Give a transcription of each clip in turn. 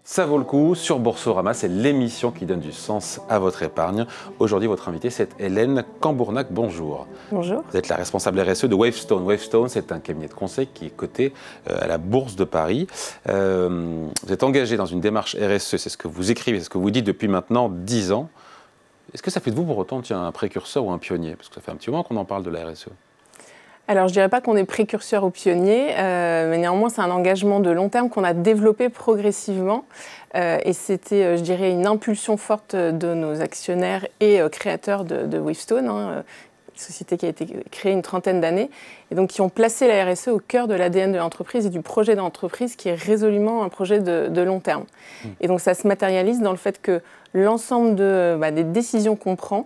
Ça vaut le coup sur Boursorama, c'est l'émission qui donne du sens à votre épargne. Aujourd'hui, votre invitée, c'est Hélène Cambournac. Bonjour. Bonjour. Vous êtes la responsable RSE de Wavestone. Wavestone, c'est un cabinet de conseil qui est coté à la Bourse de Paris. Vous êtes engagé dans une démarche RSE, c'est ce que vous écrivez, c'est ce que vous dites depuis maintenant 10 ans. Est-ce que ça fait de vous pour autant un précurseur ou un pionnier? Parce que ça fait un petit moment qu'on en parle de la RSE. Alors, je ne dirais pas qu'on est précurseur ou pionnier, mais néanmoins, c'est un engagement de long terme qu'on a développé progressivement. Et c'était, je dirais, une impulsion forte de nos actionnaires et créateurs de Wavestone, une société qui a été créée une trentaine d'années, et donc qui ont placé la RSE au cœur de l'ADN de l'entreprise et du projet d'entreprise qui est résolument un projet de long terme. Et donc, ça se matérialise dans le fait que l'ensemble des décisions qu'on prend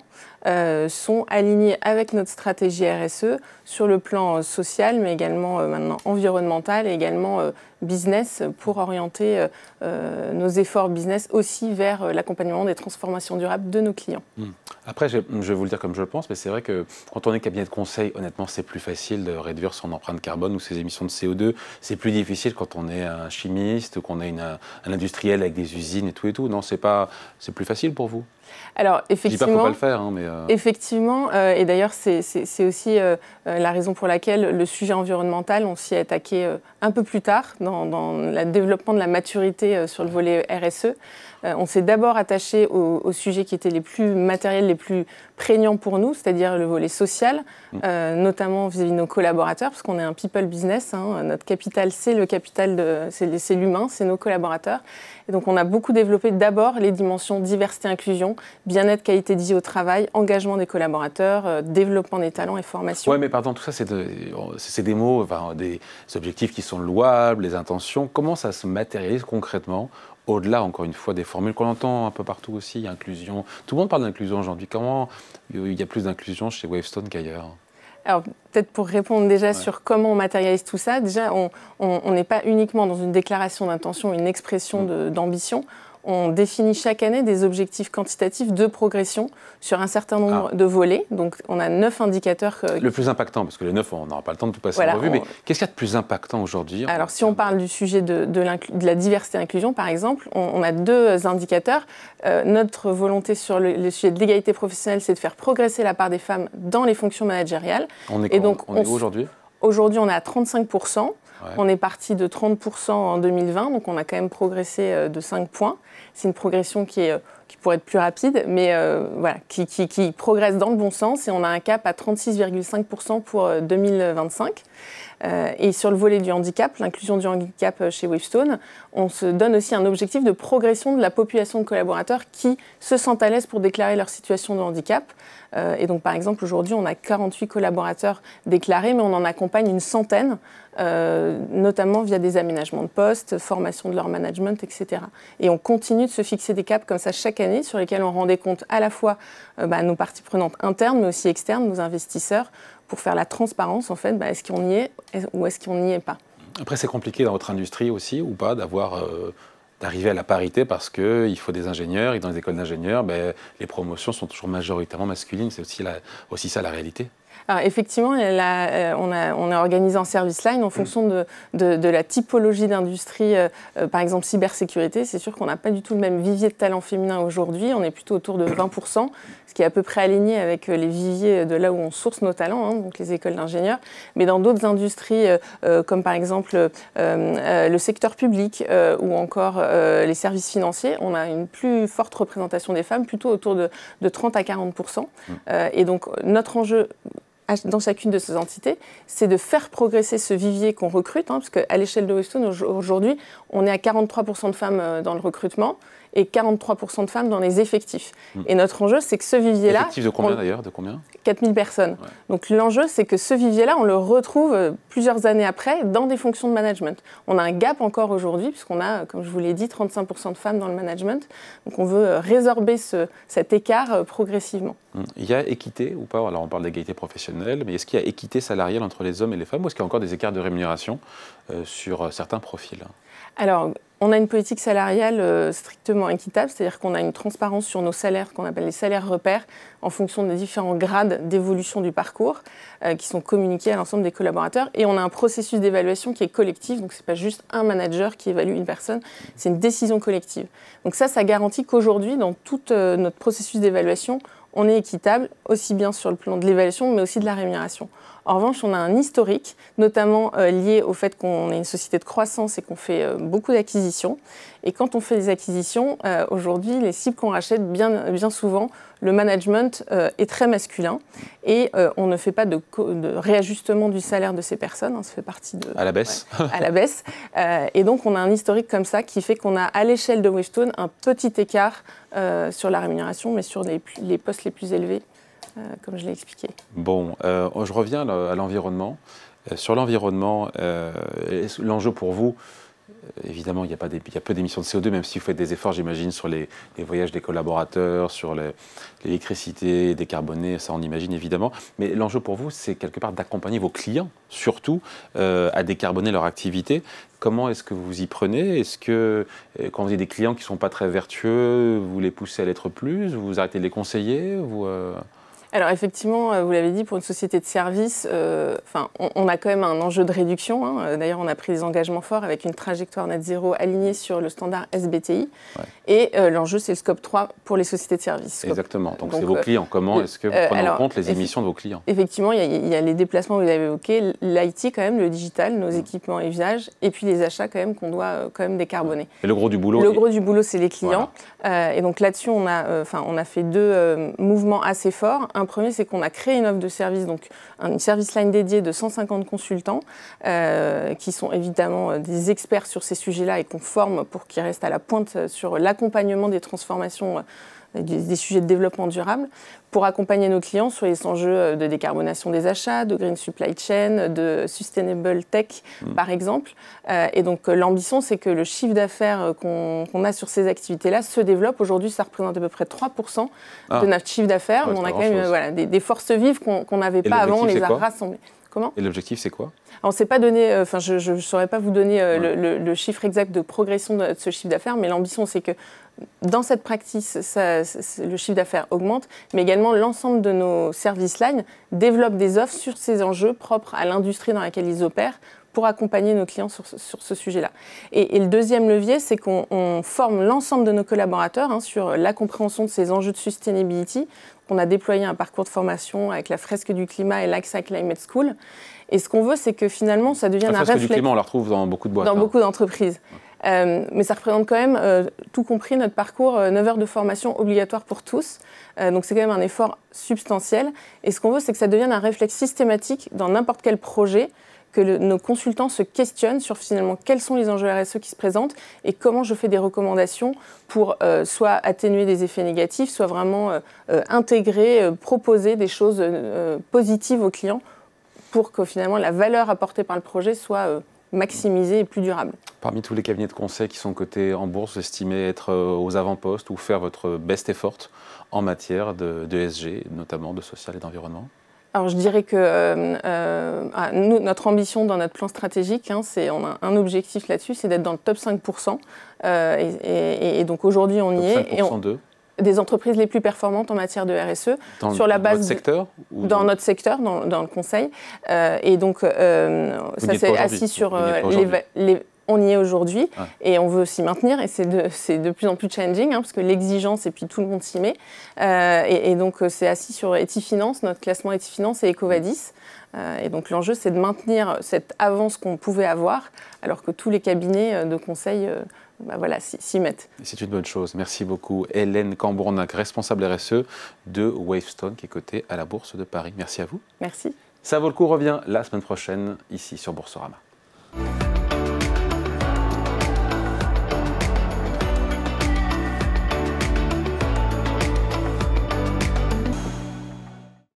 sont alignées avec notre stratégie RSE sur le plan social, mais également maintenant environnemental et également business pour orienter nos efforts business aussi vers l'accompagnement des transformations durables de nos clients. Après, je vais vous le dire comme je le pense, mais c'est vrai que quand on est cabinet de conseil, honnêtement, c'est plus facile de réduire son empreinte carbone ou ses émissions de CO2. C'est plus difficile quand on est un chimiste ou qu'on est un industriel avec des usines et tout. Non, c'est plus facile pour vous? Alors, effectivement, je dis pas qu'il ne faut pas le faire, hein, mais effectivement, et d'ailleurs, c'est aussi la raison pour laquelle le sujet environnemental, on s'y est attaqué un peu plus tard dans le développement de la maturité sur le volet RSE. On s'est d'abord attaché aux sujets qui étaient les plus matériels, les plus prégnants pour nous, c'est-à-dire le volet social, notamment vis-à-vis de nos collaborateurs, parce qu'on est un people business. Notre capital, c'est c'est l'humain, c'est nos collaborateurs. Et donc, on a beaucoup développé d'abord les dimensions diversité-inclusion, bien-être, qualité de vie au travail, engagement des collaborateurs, développement des talents et formation. Oui, mais pardon, tout ça, c'est des mots, enfin, des objectifs qui sont louables, les intentions. Comment ça se matérialise concrètement, au-delà, encore une fois, des formules qu'on entend un peu partout aussi, inclusion. Tout le monde parle d'inclusion aujourd'hui. Comment il y a plus d'inclusion chez Wavestone qu'ailleurs? Alors, peut-être pour répondre déjà sur comment on matérialise tout ça, déjà, on n'est pas uniquement dans une déclaration d'intention, une expression d'ambition. On définit chaque année des objectifs quantitatifs de progression sur un certain nombre de volets. Donc, on a 9 indicateurs. Le plus impactant, parce que les 9, on n'aura pas le temps de tout passer en revue, mais qu'est-ce qu'il y a de plus impactant aujourd'hui? Alors, si on parle du sujet de la diversité et inclusion, par exemple, on a 2 indicateurs. Notre volonté sur le sujet de l'égalité professionnelle, c'est de faire progresser la part des femmes dans les fonctions managériales. On est où aujourd'hui? Aujourd'hui, on est à 35%. Ouais. On est parti de 30% en 2020, donc on a quand même progressé de 5 points. C'est une progression qui pourrait être plus rapide, mais voilà, qui progresse dans le bon sens. Et on a un cap à 36,5% pour 2025. Et sur le volet du handicap, l'inclusion du handicap chez Wavestone, on se donne aussi un objectif de progression de la population de collaborateurs qui se sentent à l'aise pour déclarer leur situation de handicap. Et donc, par exemple, aujourd'hui, on a 48 collaborateurs déclarés, mais on en accompagne une centaine, notamment via des aménagements de poste, formation de leur management, etc. Et on continue de se fixer des caps comme ça chaque année, sur lesquels on rendait compte à la fois nos parties prenantes internes, mais aussi externes, nos investisseurs, pour faire la transparence, en fait, est-ce qu'on y est ou est-ce qu'on n'y est pas. Après, c'est compliqué dans votre industrie aussi, ou pas, d'arriver à la parité parce qu'il faut des ingénieurs, et dans les écoles d'ingénieurs, les promotions sont toujours majoritairement masculines. C'est aussi ça la réalité. Alors effectivement, on a organisé en service line en fonction de la typologie d'industrie, par exemple cybersécurité. C'est sûr qu'on n'a pas du tout le même vivier de talent féminin aujourd'hui. On est plutôt autour de 20%, ce qui est à peu près aligné avec les viviers de là où on source nos talents, donc les écoles d'ingénieurs. Mais dans d'autres industries, comme par exemple le secteur public ou encore les services financiers, on a une plus forte représentation des femmes, plutôt autour de 30 à 40%. Et donc notre enjeu dans chacune de ces entités, c'est de faire progresser ce vivier qu'on recrute, parce qu'à l'échelle de Wavestone, aujourd'hui, on est à 43% de femmes dans le recrutement et 43% de femmes dans les effectifs. Et notre enjeu, c'est que ce vivier-là... Effectif de combien d'ailleurs? De combien? 4000 personnes. Ouais. Donc l'enjeu, c'est que ce vivier-là, on le retrouve plusieurs années après dans des fonctions de management. On a un gap encore aujourd'hui, puisqu'on a, comme je vous l'ai dit, 35% de femmes dans le management. Donc on veut résorber cet écart progressivement. Il y a équité ou pas? Alors on parle d'égalité professionnelle, mais est-ce qu'il y a équité salariale entre les hommes et les femmes, ou est-ce qu'il y a encore des écarts de rémunération sur certains profils? Alors, On a une politique salariale strictement équitable, c'est-à-dire qu'on a une transparence sur nos salaires, qu'on appelle les salaires repères, en fonction des différents grades d'évolution du parcours, qui sont communiqués à l'ensemble des collaborateurs. Et on a un processus d'évaluation qui est collectif, donc ce n'est pas juste un manager qui évalue une personne, c'est une décision collective. Donc ça garantit qu'aujourd'hui, dans tout notre processus d'évaluation, on est équitable, aussi bien sur le plan de l'évaluation, mais aussi de la rémunération. En revanche, on a un historique, notamment lié au fait qu'on est une société de croissance et qu'on fait beaucoup d'acquisitions. Et quand on fait des acquisitions, aujourd'hui, les cibles qu'on rachète, bien souvent, le management est très masculin et on ne fait pas de réajustement du salaire de ces personnes. Hein, ça fait partie de... À la baisse. Ouais, à la baisse. Et donc, on a un historique comme ça qui fait qu'on a, à l'échelle de Wavestone, un petit écart sur la rémunération, mais sur les postes les plus élevés, comme je l'ai expliqué. Bon, je reviens à l'environnement. Sur l'environnement, l'enjeu pour vous, évidemment, il y a peu d'émissions de CO2, même si vous faites des efforts, j'imagine, sur les voyages des collaborateurs, sur l'électricité décarbonée, ça on imagine évidemment. Mais l'enjeu pour vous, c'est quelque part d'accompagner vos clients, surtout, à décarboner leur activité. Comment est-ce que vous y prenez? Est-ce que, quand vous avez des clients qui ne sont pas très vertueux, vous les poussez à l'être plus? Vous arrêtez de les conseiller? Alors effectivement, vous l'avez dit, pour une société de services, on a quand même un enjeu de réduction. Hein. D'ailleurs, on a pris des engagements forts avec une trajectoire net zéro alignée sur le standard SBTI. Ouais. Et l'enjeu, c'est le scope 3 pour les sociétés de services. Exactement. Donc c'est vos clients. Comment est-ce que vous prenez en compte les émissions de vos clients? Effectivement, il y a les déplacements que vous avez évoqués, l'IT quand même, le digital, nos équipements et usages, et puis les achats quand même qu'on doit quand même décarboner. Et le gros du boulot? Le gros du boulot, c'est les clients. Voilà. Et donc là-dessus, on a fait deux mouvements assez forts. Un premier, c'est qu'on a créé une offre de service, donc une service line dédiée de 150 consultants qui sont évidemment des experts sur ces sujets-là et qu'on forme pour qu'ils restent à la pointe sur l'accompagnement des transformations, des sujets de développement durable, pour accompagner nos clients sur les enjeux de décarbonation des achats, de green supply chain, de sustainable tech, par exemple. Et donc l'ambition, c'est que le chiffre d'affaires qu'on a sur ces activités-là se développe. Aujourd'hui, ça représente à peu près 3% de notre chiffre d'affaires. Mais on a quand même des forces vives qu'on n'avait pas avant, on les a rassemblées. Comment ? Et l'objectif, c'est quoi ? Alors, on ne s'est pas donné, je ne saurais pas vous donner le chiffre exact de progression de ce chiffre d'affaires, mais l'ambition, c'est que dans cette practice, le chiffre d'affaires augmente, mais également l'ensemble de nos service lines développent des offres sur ces enjeux propres à l'industrie dans laquelle ils opèrent pour accompagner nos clients sur ce sujet-là. Et le deuxième levier, c'est qu'on forme l'ensemble de nos collaborateurs sur la compréhension de ces enjeux de sustainability. On a déployé un parcours de formation avec la fresque du climat et l'AXA Climate School. Et ce qu'on veut, c'est que finalement, ça devienne un réflexe. La fresque du climat, on la retrouve dans beaucoup de boîtes. Dans beaucoup d'entreprises. Mais ça représente quand même, tout compris, notre parcours, 9 heures de formation obligatoire pour tous. Donc c'est quand même un effort substantiel. Et ce qu'on veut, c'est que ça devienne un réflexe systématique dans n'importe quel projet, que nos consultants se questionnent sur finalement quels sont les enjeux RSE qui se présentent et comment je fais des recommandations pour soit atténuer des effets négatifs, soit vraiment intégrer, proposer des choses positives aux clients pour que finalement la valeur apportée par le projet soit maximisée et plus durable. Parmi tous les cabinets de conseil qui sont cotés en bourse, vous estimez être aux avant-postes ou faire votre best effort en matière de ESG, notamment de social et d'environnement ? Alors je dirais que nous, notre ambition dans notre plan stratégique, on a un objectif là-dessus, c'est d'être dans le top 5%. Et donc aujourd'hui on y est. Top 5% de des entreprises les plus performantes en matière de RSE. Sur la base secteur ou dans notre secteur, dans le conseil. Et donc ça s'est assis sur on y est aujourd'hui et on veut s'y maintenir et c'est de plus en plus challenging parce que l'exigence et puis tout le monde s'y met. Et donc c'est assis sur Etifinance, notre classement Etifinance et Ecovadis. Et donc l'enjeu c'est de maintenir cette avance qu'on pouvait avoir alors que tous les cabinets de conseil s'y mettent. C'est une bonne chose. Merci beaucoup. Hélène Cambournac, responsable RSE de Wavestone qui est cotée à la Bourse de Paris. Merci à vous. Merci. Ça vaut le coup revient la semaine prochaine ici sur Boursorama.